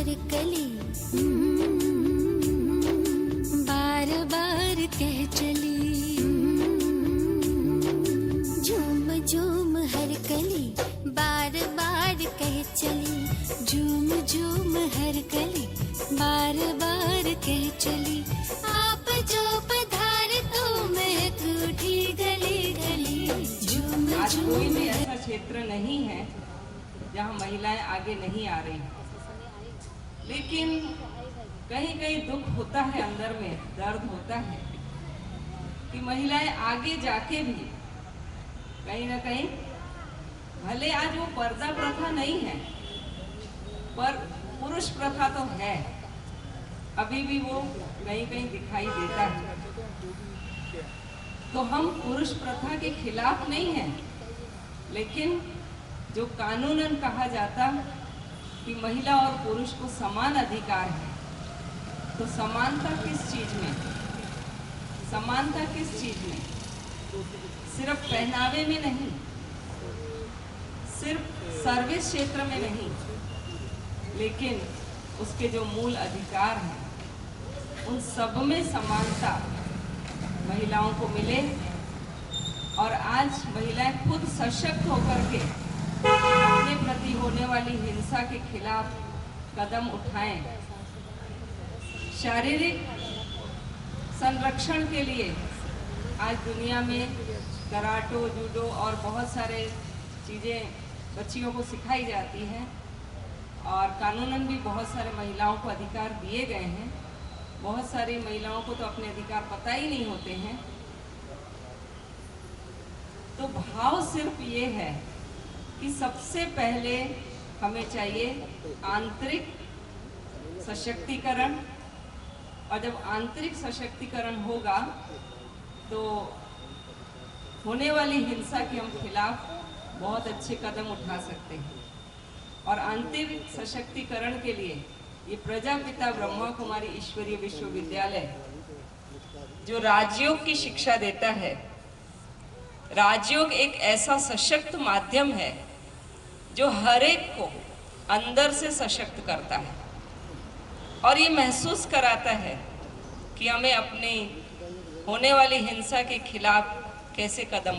हर कली बार बार कह चली, झूम झूम हर कली बार बार कह चली, झूम झूम हर कली बार बार कह चली। आप जो पधार तो महक उठी गली गली, झूम आज झूम। कोई भी ऐसा क्षेत्र नहीं है जहाँ महिलाएं आगे नहीं आ रही, लेकिन कहीं कहीं दुख होता है, अंदर में दर्द होता है कि महिलाएं आगे जाके भी कहीं ना कहीं, भले आज वो पर्दा प्रथा नहीं है पर पुरुष प्रथा तो है, अभी भी वो कहीं कहीं दिखाई देता है। तो हम पुरुष प्रथा के खिलाफ नहीं हैं, लेकिन जो कानूनन कहा जाता कि महिला और पुरुष को समान अधिकार है, तो समानता किस चीज में, समानता किस चीज में? सिर्फ पहनावे में नहीं, सिर्फ सर्विस क्षेत्र में नहीं, लेकिन उसके जो मूल अधिकार हैं उन सब में समानता महिलाओं को मिले और आज महिलाएं खुद सशक्त होकर के अपने प्रति होने वाली हिंसा के खिलाफ कदम उठाएं। शारीरिक संरक्षण के लिए आज दुनिया में कराटे, जूडो और बहुत सारे चीज़ें बच्चियों को सिखाई जाती हैं और कानूनन भी बहुत सारे महिलाओं को अधिकार दिए गए हैं। बहुत सारी महिलाओं को तो अपने अधिकार पता ही नहीं होते हैं। तो भाव सिर्फ ये है कि सबसे पहले हमें चाहिए आंतरिक सशक्तिकरण, और जब आंतरिक सशक्तिकरण होगा तो होने वाली हिंसा के हम खिलाफ बहुत अच्छे कदम उठा सकते हैं। और आंतरिक सशक्तिकरण के लिए ये प्रजापिता ब्रह्मा कुमारी ईश्वरीय विश्वविद्यालय जो राजयोग की शिक्षा देता है, राजयोग एक ऐसा सशक्त माध्यम है जो हर एक को अंदर से सशक्त करता है और ये महसूस कराता है कि हमें अपनी होने वाली हिंसा के खिलाफ कैसे कदम।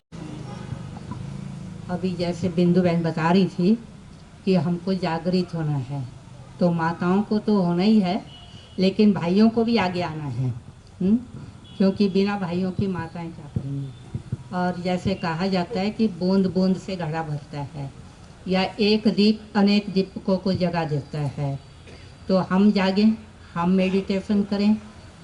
अभी जैसे बिंदु बहन बता रही थी कि हमको जागृत होना है, तो माताओं को तो होना ही है, लेकिन भाइयों को भी आगे आना है, क्योंकि बिना भाइयों की माताएं क्या करेंगी। और जैसे कहा जाता है कि बूंद बूंद से घड़ा भरता है, या एक दीप अनेक दीपकों को जगा देता है। तो हम जागें, हम मेडिटेशन करें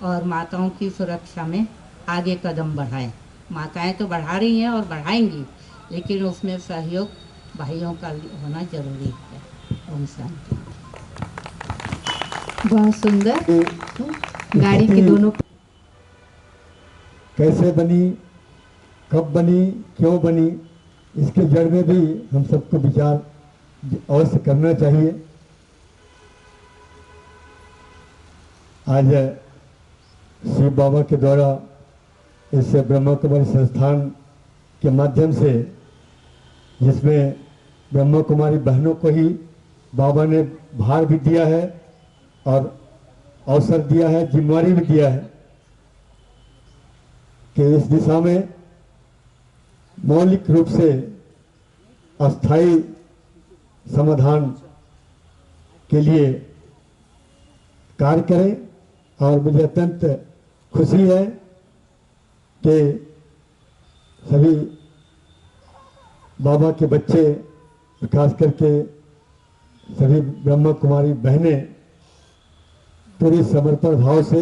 और माताओं की सुरक्षा में आगे कदम बढ़ाएं। माताएं तो बढ़ा रही हैं और बढ़ाएंगी, लेकिन उसमें सहयोग भाइयों का होना जरूरी है। ओम शांति। बहुत सुंदर। गाड़ी की दोनों कैसे बनी, कब बनी, क्यों बनी, इसके जड़ में भी हम सबको विचार अवश्य करना चाहिए। आज शिव बाबा के द्वारा इस ब्रह्मा कुमारी संस्थान के माध्यम से, जिसमें ब्रह्मा कुमारी बहनों को ही बाबा ने भार भी दिया है और अवसर दिया है, जिम्मेवारी भी दिया है कि इस दिशा में मौलिक रूप से अस्थायी समाधान के लिए कार्य करें। और मुझे अत्यंत खुशी है कि सभी बाबा के बच्चे, खास करके सभी ब्रह्मा कुमारी बहनें पूरी समर्पण भाव से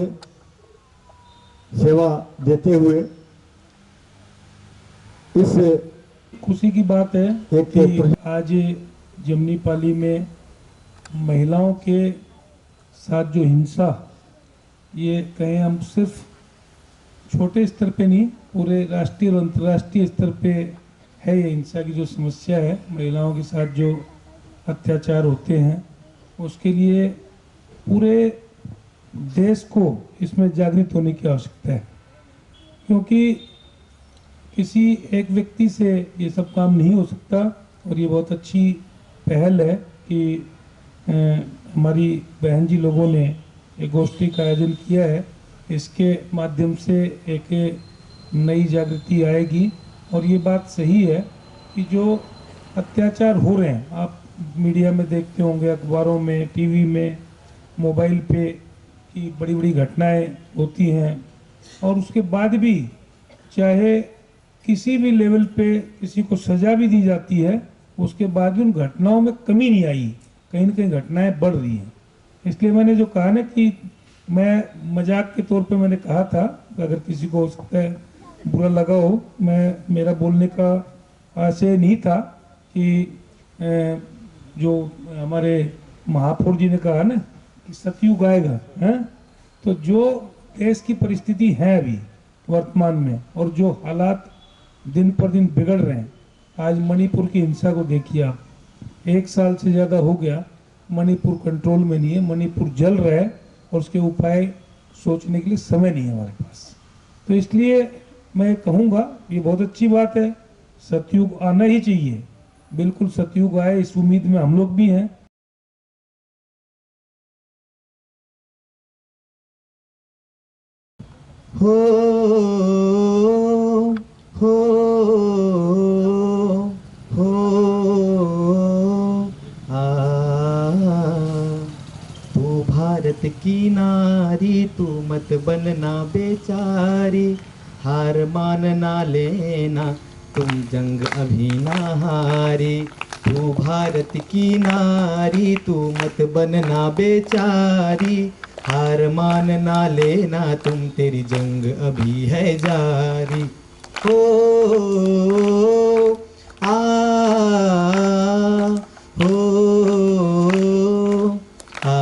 सेवा देते हुए इस खुशी की बात है कि आज जमनीपाली में महिलाओं के साथ जो हिंसा, ये कहें हम सिर्फ छोटे स्तर पे नहीं, पूरे राष्ट्रीय और अंतर्राष्ट्रीय स्तर पे है ये हिंसा की जो समस्या है, महिलाओं के साथ जो अत्याचार होते हैं, उसके लिए पूरे देश को इसमें जागृत होने की आवश्यकता है। क्योंकि किसी एक व्यक्ति से ये सब काम नहीं हो सकता, और ये बहुत अच्छी पहल है कि हमारी बहन जी लोगों ने एक गोष्ठी का आयोजन किया है, इसके माध्यम से एक नई जागृति आएगी। और ये बात सही है कि जो अत्याचार हो रहे हैं, आप मीडिया में देखते होंगे, अखबारों में, टीवी में, मोबाइल पे कि बड़ी बड़ी घटनाएं होती हैं, और उसके बाद भी चाहे किसी भी लेवल पे किसी को सज़ा भी दी जाती है, उसके बाद भी उन घटनाओं में कमी नहीं आई, कहीं न कहीं घटनाएं बढ़ रही हैं। इसलिए मैंने जो कहा ना कि मैं मजाक के तौर पे मैंने कहा था, अगर किसी को हो सकता है बुरा लगा हो, मेरा बोलने का आशय नहीं था कि जो हमारे महापौर जी ने कहा ना कि सतयुग आएगा, हैं, तो जो देश की परिस्थिति है अभी वर्तमान में और जो हालात दिन पर दिन बिगड़ रहे हैं, आज मणिपुर की हिंसा को देखिए आप, 1 साल से ज़्यादा हो गया, मणिपुर कंट्रोल में नहीं है, मणिपुर जल रहा है और उसके उपाय सोचने के लिए समय नहीं है हमारे पास। तो इसलिए मैं कहूँगा ये बहुत अच्छी बात है, सतयुग आना ही चाहिए, बिल्कुल सतयुग आए, इस उम्मीद में हम लोग भी हैं। हो हो हो तू भारत की नारी, तू मत बनना बेचारी, हार मानना लेना, तुम जंग अभी ना हारी। तू भारत की नारी, तू मत बनना बेचारी, हार मानना लेना, तुम तेरी जंग अभी है जारी। हो आ हो आ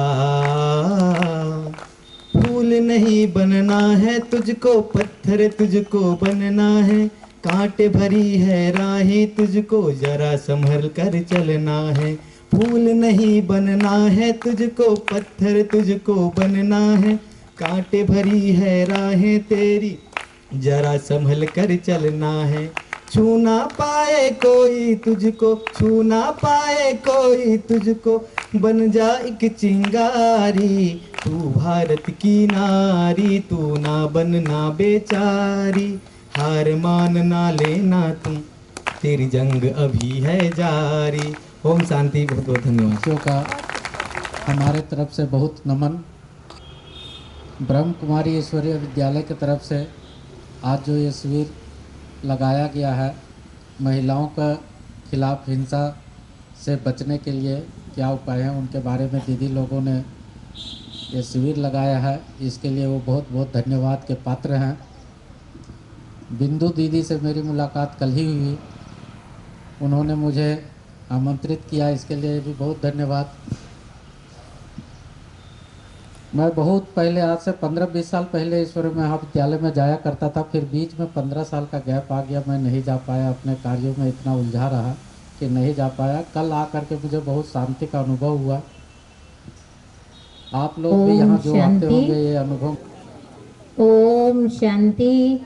फूल नहीं बनना है तुझको, पत्थर तुझको बनना है, कांटे भरी है राहें तुझको, जरा संभल कर चलना है। फूल नहीं बनना है तुझको, पत्थर तुझको बनना है, कांटे भरी है राहें तेरी, जरा संभल कर चलना है। छू ना पाए कोई तुझको, छू ना पाए कोई तुझको, बन जा एक चिंगारी। तू भारत की नारी, तू ना बनना बेचारी, हार मानना लेना, तुम तेरी जंग अभी है जारी। ओम शांति। बहुत बहुत धन्यवाद। बच्चों का हमारे तरफ से बहुत नमन। ब्रह्म कुमारी ईश्वरीय विद्यालय की तरफ से आज जो ये शिविर लगाया गया है, महिलाओं का खिलाफ हिंसा से बचने के लिए क्या उपाय हैं उनके बारे में दीदी लोगों ने ये शिविर लगाया है, इसके लिए वो बहुत बहुत धन्यवाद के पात्र हैं। बिंदु दीदी से मेरी मुलाकात कल ही हुई, उन्होंने मुझे आमंत्रित किया, इसके लिए भी बहुत धन्यवाद। मैं बहुत पहले, आज से 15-20 साल पहले ईश्वरीय महाविद्यालय में जाया करता था, फिर बीच में 15 साल का गैप आ गया, मैं नहीं जा पाया, अपने कार्यों में इतना उलझा रहा कि नहीं जा पाया। कल आकर के मुझे बहुत शांति का अनुभव हुआ। आप लोग भी यहाँ जो आते होंगे ये अनुभव। ओम शांति,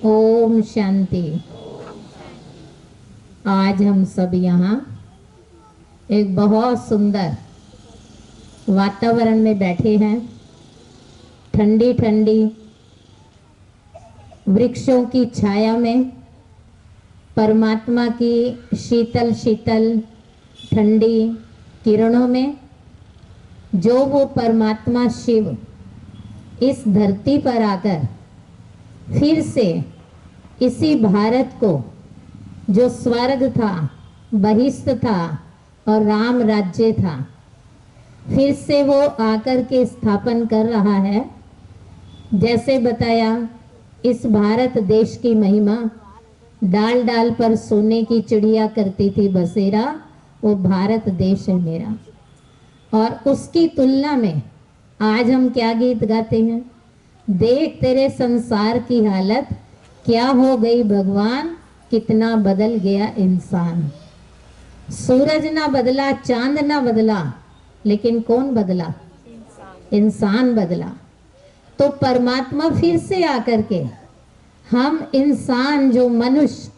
ओम शांति। आज हम सब यहाँ एक बहुत सुंदर वातावरण में बैठे हैं, ठंडी ठंडी वृक्षों की छाया में, परमात्मा की शीतल शीतल ठंडी किरणों में। जो वो परमात्मा शिव इस धरती पर आकर फिर से इसी भारत को, जो स्वर्ग था, बहिष्ठ था और राम राज्य था, फिर से वो आकर के स्थापन कर रहा है। जैसे बताया, इस भारत देश की महिमा, डाल डाल पर सोने की चिड़िया करती थी बसेरा, वो भारत देश है मेरा। और उसकी तुलना में आज हम क्या गीत गाते हैं, देख तेरे संसार की हालत क्या हो गई भगवान, कितना बदल गया इंसान। सूरज ना बदला, चांद ना बदला, लेकिन कौन बदला? इंसान बदला। तो परमात्मा फिर से आकर के हम इंसान, जो मनुष्य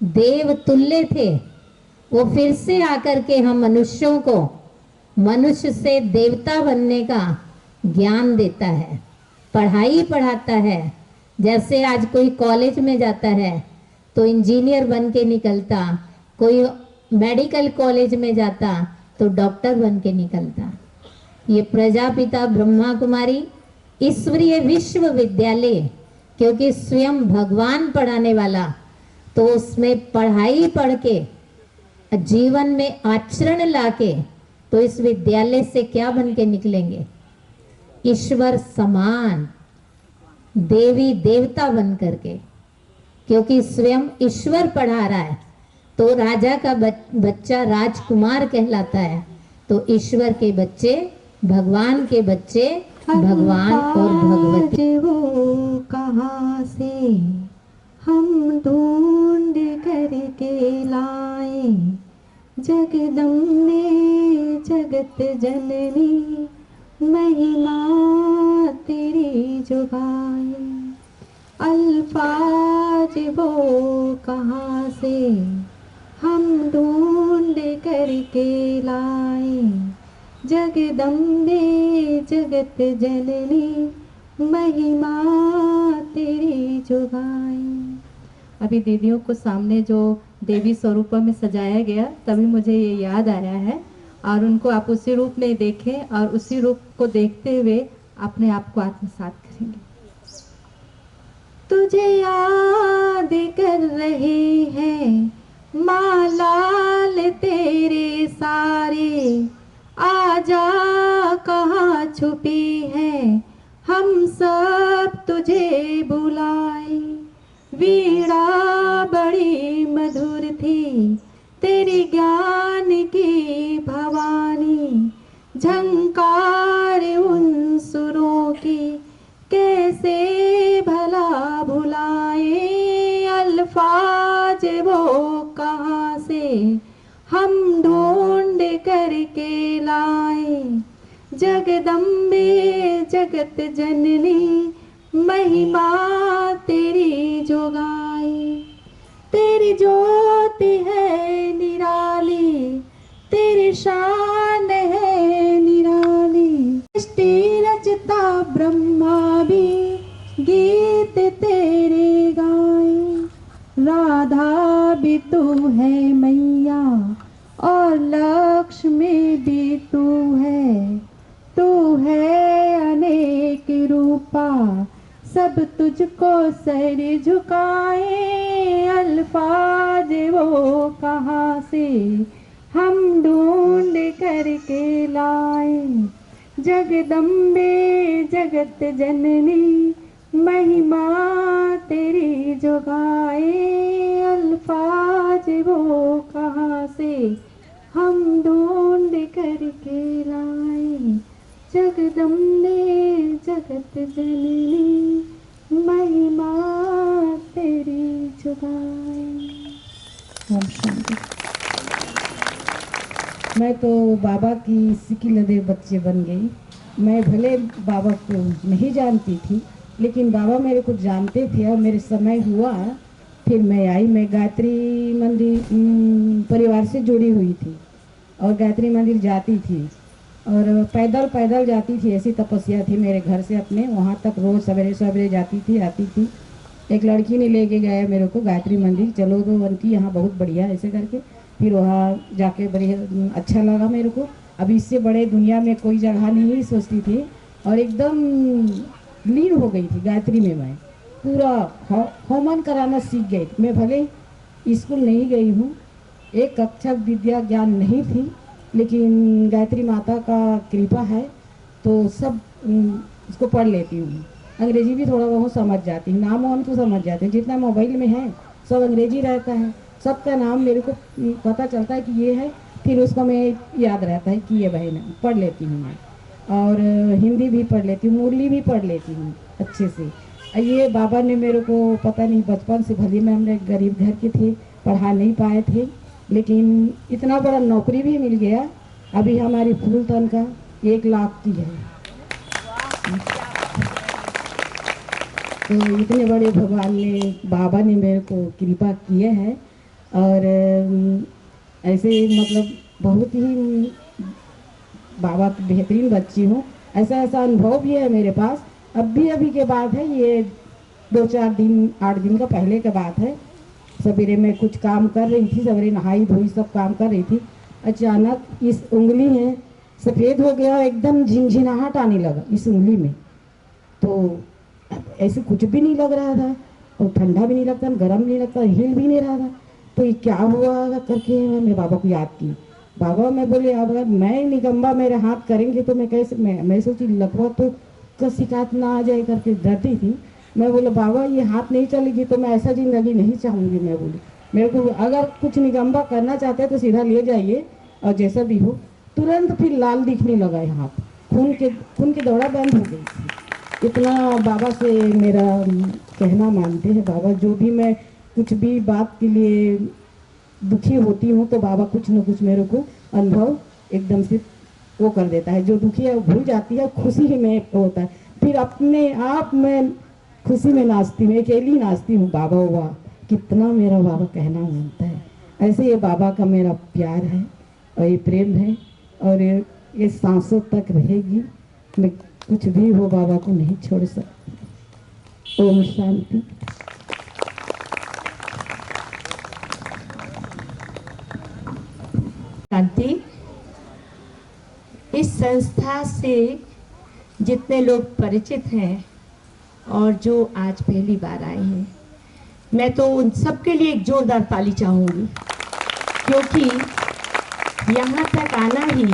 देव तुल्य थे, वो फिर से आकर के हम मनुष्यों को मनुष्य से देवता बनने का ज्ञान देता है, पढ़ाई पढ़ाता है। जैसे आज कोई कॉलेज में जाता है तो इंजीनियर बन के निकलता, कोई मेडिकल कॉलेज में जाता तो डॉक्टर बन के निकलता। ये प्रजापिता ब्रह्मा कुमारी ईश्वरीय विश्वविद्यालय, क्योंकि स्वयं भगवान पढ़ाने वाला, तो उसमें पढ़ाई पढ़ के जीवन में आचरण लाके तो इस विद्यालय से क्या बन के निकलेंगे? ईश्वर समान देवी देवता बन करके, क्योंकि स्वयं ईश्वर पढ़ा रहा है। तो राजा का बच्चा राजकुमार कहलाता है, तो ईश्वर के बच्चे, भगवान के बच्चे भगवान और भगवती। वो कहाँ से हम ढूंढ करके लाए, जगदम्बे जगत जननी महिमा तेरी जुगाए। अल्फाज वो कहाँ से हम ढूंढ करके लाए, जगदम्बे जगत जननी महिमा तेरी जुगाए। अभी दीदियों को सामने जो देवी स्वरूप में सजाया गया, तभी मुझे ये याद आया है, और उनको आप उसी रूप में देखें और उसी रूप को देखते हुए अपने आप को आत्मसात करेंगे। तुझे याद कर रहे हैं माँ लाल तेरे सारे, आजा कहाँ छुपी है हम सब तुझे बुलाए। वीणा बड़ी मधुर थी तेरी ज्ञान की भवानी, झंकार उन सुरों की कैसे भला भुलाए। अल्फाज वो कहाँ से हम ढूंढ करके लाए, जगदम्बे जगत जननी महिमा तेरी जो गाए। तेरी ज्योति है निराली, तेरी शान है निराली, सृष्टि रचता ब्रह्मा भी गीत तेरे गाए। राधा भी तू है मैया और लक्ष्मी भी तू है अनेक रूपा, सब तुझको सर झुकाए। अल्फाज वो कहाँ से हम ढूंढ करके लाए, जगदम्बे जगत जननी महिमा तेरी जो गाए। अल्फाज वो कहाँ से हम ढूंढ करके लाए, जगदम्बे जगत जननी महिमा तेरी जुगाए। ओम शांति। मैं तो बाबा की सिकी लदे बच्चे बन गई। मैं भले बाबा को नहीं जानती थी, लेकिन बाबा मेरे को जानते थे और मेरे समय हुआ फिर मैं आई। मैं गायत्री मंदिर परिवार से जुड़ी हुई थी और गायत्री मंदिर जाती थी और पैदल पैदल जाती थी। ऐसी तपस्या थी मेरे घर से अपने वहाँ तक, रोज़ सवेरे सवेरे जाती थी आती थी। एक लड़की ने लेके गया मेरे को गायत्री मंदिर, चलो तो बनती यहाँ बहुत बढ़िया ऐसे करके। फिर वहाँ जाके बड़ी अच्छा लगा मेरे को। अब इससे बड़े दुनिया में कोई जगह नहीं सोचती थी और एकदम लीन हो गई थी गायत्री में। मैं पूरा होमन कराना सीख गई। मैं भले स्कूल नहीं गई हूँ, एक कक्षा विद्या ज्ञान नहीं थी, लेकिन गायत्री माता का कृपा है तो सब इसको पढ़ लेती हूँ। अंग्रेजी भी थोड़ा बहुत समझ जाती हूँ, नाम वाम तो समझ जाते हैं। जितना मोबाइल में है सब अंग्रेजी रहता है, सबका नाम मेरे को पता चलता है कि ये है, फिर उसको मैं याद रहता है कि ये बहन पढ़ लेती हूँ मैं। और हिंदी भी पढ़ लेती हूँ, मुरली भी पढ़ लेती हूँ अच्छे से। ये बाबा ने मेरे को पता नहीं बचपन से, भले मैं हमने गरीब घर के थे, पढ़ा नहीं पाए थे, लेकिन इतना बड़ा नौकरी भी मिल गया। अभी हमारी फुल तनख्वाह 1 लाख की है। तो इतने बड़े भगवान ने, बाबा ने मेरे को कृपा किए है। और ऐसे मतलब बहुत ही बाबा की बेहतरीन बच्ची हूँ। ऐसा ऐसा अनुभव भी है मेरे पास। अभी के बात है, ये 2-4 दिन 8 दिन का पहले का बात है। सवेरे में कुछ काम कर रही थी, सवेरे नहाई धोई सब काम कर रही थी, अचानक इस उंगली में सफ़ेद हो गया, एकदम झिनझिनाहट आने लगा इस उंगली में। तो ऐसे कुछ भी नहीं लग रहा था और ठंडा भी नहीं लगता, गर्म नहीं लगता, हिल भी नहीं रहा था। तो ये क्या हुआ करके मैं बाबा को याद की। बाबा मैं बोले अब अगर मैं निकम्बा मेरे हाथ करेंगे तो मैं कैसे, मैं सोची लगभग तो का शिकायत ना आ जाए करके डरती थी। मैं बोला बाबा ये हाथ नहीं चलेगी तो मैं ऐसा ज़िंदगी नहीं चाहूँगी। मैं बोली मेरे को अगर कुछ निकम्बा करना चाहते हैं तो सीधा ले जाइए और जैसा भी हो। तुरंत फिर लाल दिखने लगा है हाथ, खून के दौरा बंद हो गई थी। इतना बाबा से मेरा कहना मानते हैं बाबा। जो भी मैं कुछ भी बात के लिए दुखी होती हूँ तो बाबा कुछ न कुछ मेरे को अनुभव एकदम से वो कर देता है। जो दुखी है वो भूल जाती है, खुशी ही में होता है। फिर अपने आप में खुशी में नाचती हूँ, अकेली नाचती हूँ। बाबा हुआ कितना मेरा बाबा कहना मानता है। ऐसे ये बाबा का मेरा प्यार है और ये प्रेम है और ये सांसों तक रहेगी। मैं कुछ भी हो बाबा को नहीं छोड़ सकती। ओम शांति। शांति। इस संस्था से जितने लोग परिचित हैं और जो आज पहली बार आए हैं, मैं तो उन सब के लिए एक जोरदार ताली चाहूँगी, क्योंकि यहाँ तक आना ही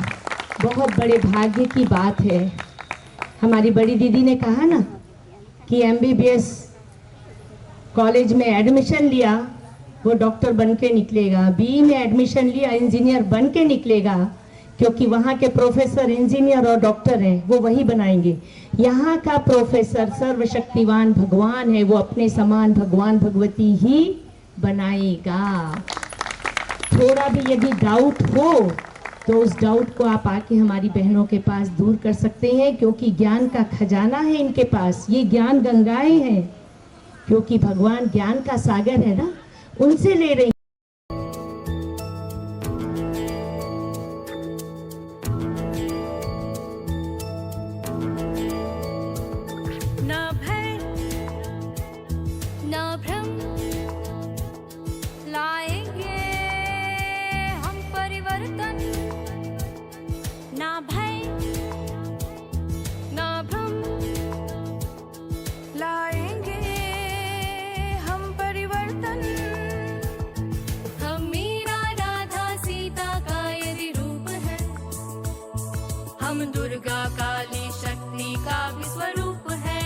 बहुत बड़े भाग्य की बात है। हमारी बड़ी दीदी ने कहा ना कि MBBS कॉलेज में एडमिशन लिया वो डॉक्टर बन के निकलेगा, BE में एडमिशन लिया इंजीनियर बन के निकलेगा, क्योंकि वहाँ के प्रोफेसर इंजीनियर और डॉक्टर हैं, वो वही बनाएंगे। यहाँ का प्रोफेसर सर्वशक्तिवान भगवान है, वो अपने समान भगवान भगवती ही बनाएगा। थोड़ा भी यदि डाउट हो तो उस डाउट को आप आके हमारी बहनों के पास दूर कर सकते हैं, क्योंकि ज्ञान का खजाना है इनके पास। ये ज्ञान गंगाएं हैं, क्योंकि भगवान ज्ञान का सागर है ना, उनसे ले रही। ना भय ना भ्रम लाएंगे हम परिवर्तन। ना भय ना भ्रम लाएंगे हम परिवर्तन। हम मीरा राधा सीता का यदि रूप है, हम दुर्गा काली शक्ति का भी स्वरूप है।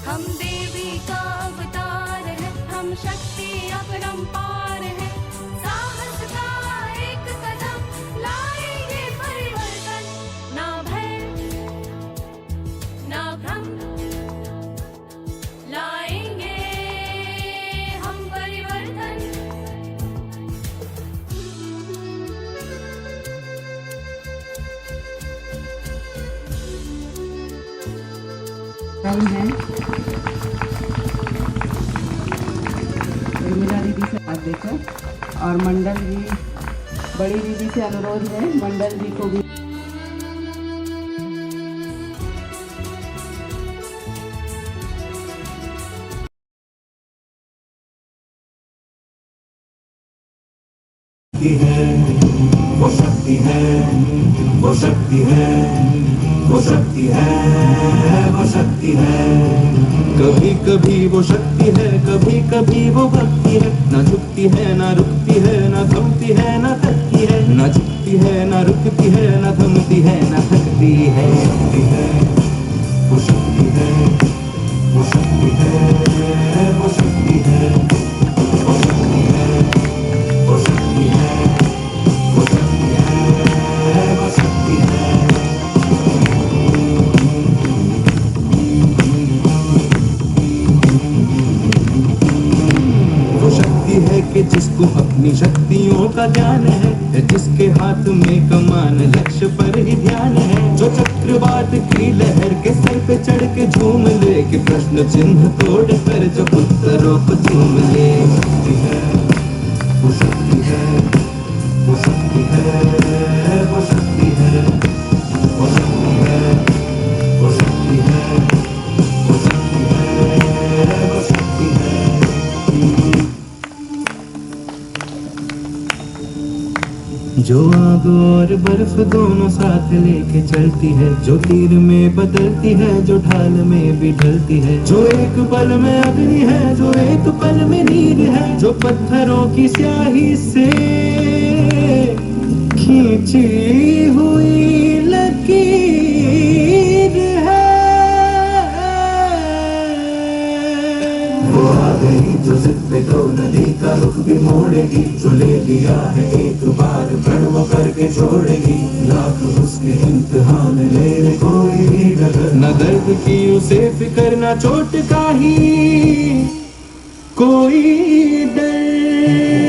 हम देवी का अवतार है, हम शक्ति अपरंपार है। साहस का एक कदम लाएंगे परिवर्तन। ना भय ना भ्रम लाएंगे हम परिवर्तन। टाइम है उर्मिला दीदी से बात देखो, और मंडल जी बड़ी दीदी से अनुरोध है मंडल जी को भी। वो शक्ति है, वो शक्ति है, वो शक्ति है, वो शक्ति है। कभी कभी वो शक्ति है, कभी कभी वो भक्ति है। ना झुकती है ना रुकती है, ना थमती है ना थकती है। ना झुकती है ना रुकती है, ना थमती है ना थकती है। शक्ति है, वो शक्ति है, वो शक्ति है, वो शक्ति है, वो शक्ति है, वो शक्ति है, वो शक्ति है, वो शक्ति है। है कि जिसको अपनी शक्तियों का ज्ञान है, जिसके हाथ में कमान लक्ष्य पर ही ध्यान है। जो चक्रवात की लहर के सर पे चढ़ के झूम ले, कि प्रश्न चिन्ह तोड़ कर जो उत्तरों को झूम ले। शक्ति है, वो शक्ति है, वो शक्ति है, वो शक्ति है। जो आग और बर्फ दोनों साथ लेके चलती है, जो तीर में बदलती है, जो ढाल में भी ढलती है, जो एक पल में अग्नि है, जो एक पल में नीर है, जो पत्थरों की स्याही से खींची हुई लकीर है। वो आ गई जो जिद पे तो नदी का रुख भी मोड़ेगी, जो ले लिया है एक बार प्रण वो करके छोड़ेगी। लाख उसके इम्तिहान ले कोई भी डगर, न दर्द की उसे फिक्र, न चोट का ही कोई डर।